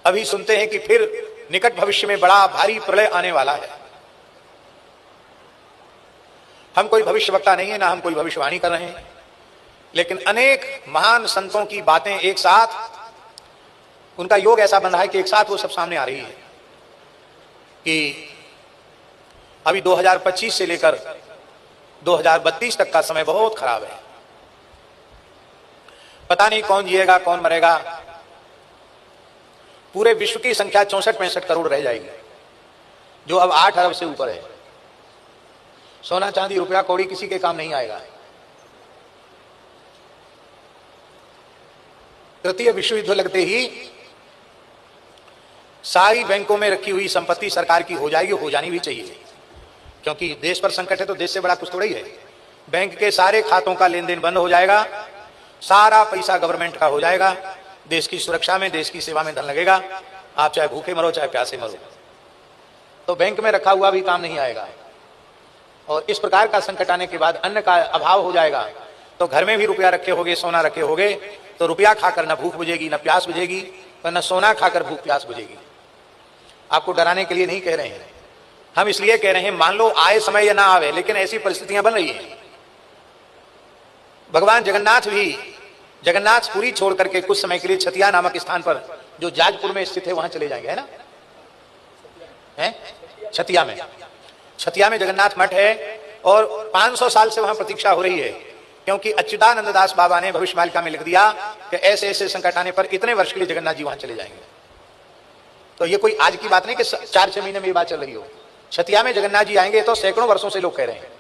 अभी सुनते हैं कि फिर निकट भविष्य में बड़ा भारी प्रलय आने वाला है। हम कोई भविष्यवक्ता नहीं है, ना हम कोई भविष्यवाणी कर रहे हैं, लेकिन अनेक महान संतों की बातें एक साथ, उनका योग ऐसा बंधा है कि एक साथ वो सब सामने आ रही है कि अभी 2025 से लेकर 2032 तक का समय बहुत खराब है। पता नहीं कौन जिएगा कौन मरेगा। पूरे विश्व की संख्या 64-65 करोड़ रह जाएगी, जो अब 8 अरब से ऊपर है। सोना चांदी रुपया कौड़ी किसी के काम नहीं आएगा। तृतीय विश्व युद्ध लगते ही सारी बैंकों में रखी हुई संपत्ति सरकार की हो जाएगी, हो जानी भी चाहिए, क्योंकि देश पर संकट है तो देश से बड़ा कुछ थोड़ा ही है। बैंक के सारे खातों का लेन देन बंद हो जाएगा, सारा पैसा गवर्नमेंट का हो जाएगा, देश की सुरक्षा में, देश की सेवा में धन लगेगा। आप चाहे भूखे मरो चाहे प्यासे मरो, तो बैंक में रखा हुआ भी काम नहीं आएगा। और इस प्रकार का संकट आने के बाद अन्न का अभाव हो जाएगा, तो घर में भी रुपया रखे होगे, सोना रखे होगे, तो रुपया खाकर न भूख बुझेगी न प्यास बुझेगी, और न सोना खाकर भूख प्यास बुझेगी। आपको डराने के लिए नहीं कह रहे हैं, हम इसलिए कह रहे हैं मान लो आए समय या ना आवे, लेकिन ऐसी परिस्थितियां बन रही हैं। भगवान जगन्नाथ भी जगन्नाथपुरी छोड़ करके कुछ समय के लिए छतिया नामक स्थान पर, जो जाजपुर में स्थित है, वहां चले जाएंगे, है ना? है छतिया में जगन्नाथ मठ है और 500 साल से वहां प्रतीक्षा हो रही है, क्योंकि अच्युतानंद दास बाबा ने भविष्यवाणी में लिख दिया कि ऐसे ऐसे संकट आने पर इतने वर्ष के लिए जगन्नाथ जी वहां चले जाएंगे। तो ये कोई आज की बात नहीं कि 4-6 महीने में ये बात चल रही हो। छतिया में जगन्नाथ जी आएंगे तो सैकड़ों वर्षों से लोग कह रहे हैं।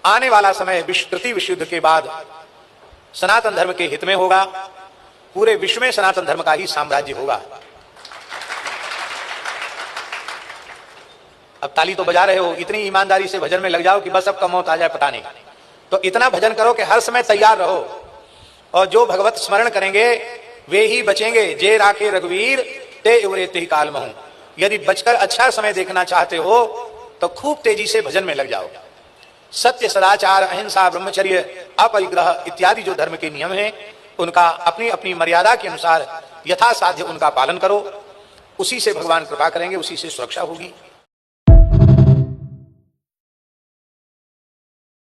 आने वाला समय तृतीय विश्व युद्ध के बाद सनातन धर्म के हित में होगा। पूरे विश्व में सनातन धर्म का ही साम्राज्य होगा। अब ताली तो बजा रहे हो, इतनी ईमानदारी से भजन में लग जाओ कि बस अब कब मौत आ जाए पता नहीं। तो इतना भजन करो कि हर समय तैयार रहो, और जो भगवत स्मरण करेंगे वे ही बचेंगे। जे राखे रघुवीर ते उरे ते काल महू। यदि बचकर अच्छा समय देखना चाहते हो तो खूब तेजी से भजन में लग जाओ। सत्य, सदाचार, अहिंसा, ब्रह्मचर्य, अपरिग्रह इत्यादि जो धर्म के नियम हैं, उनका अपनी अपनी मर्यादा के अनुसार यथासाध्य उनका पालन करो। उसी से भगवान कृपा करेंगे, उसी से सुरक्षा होगी।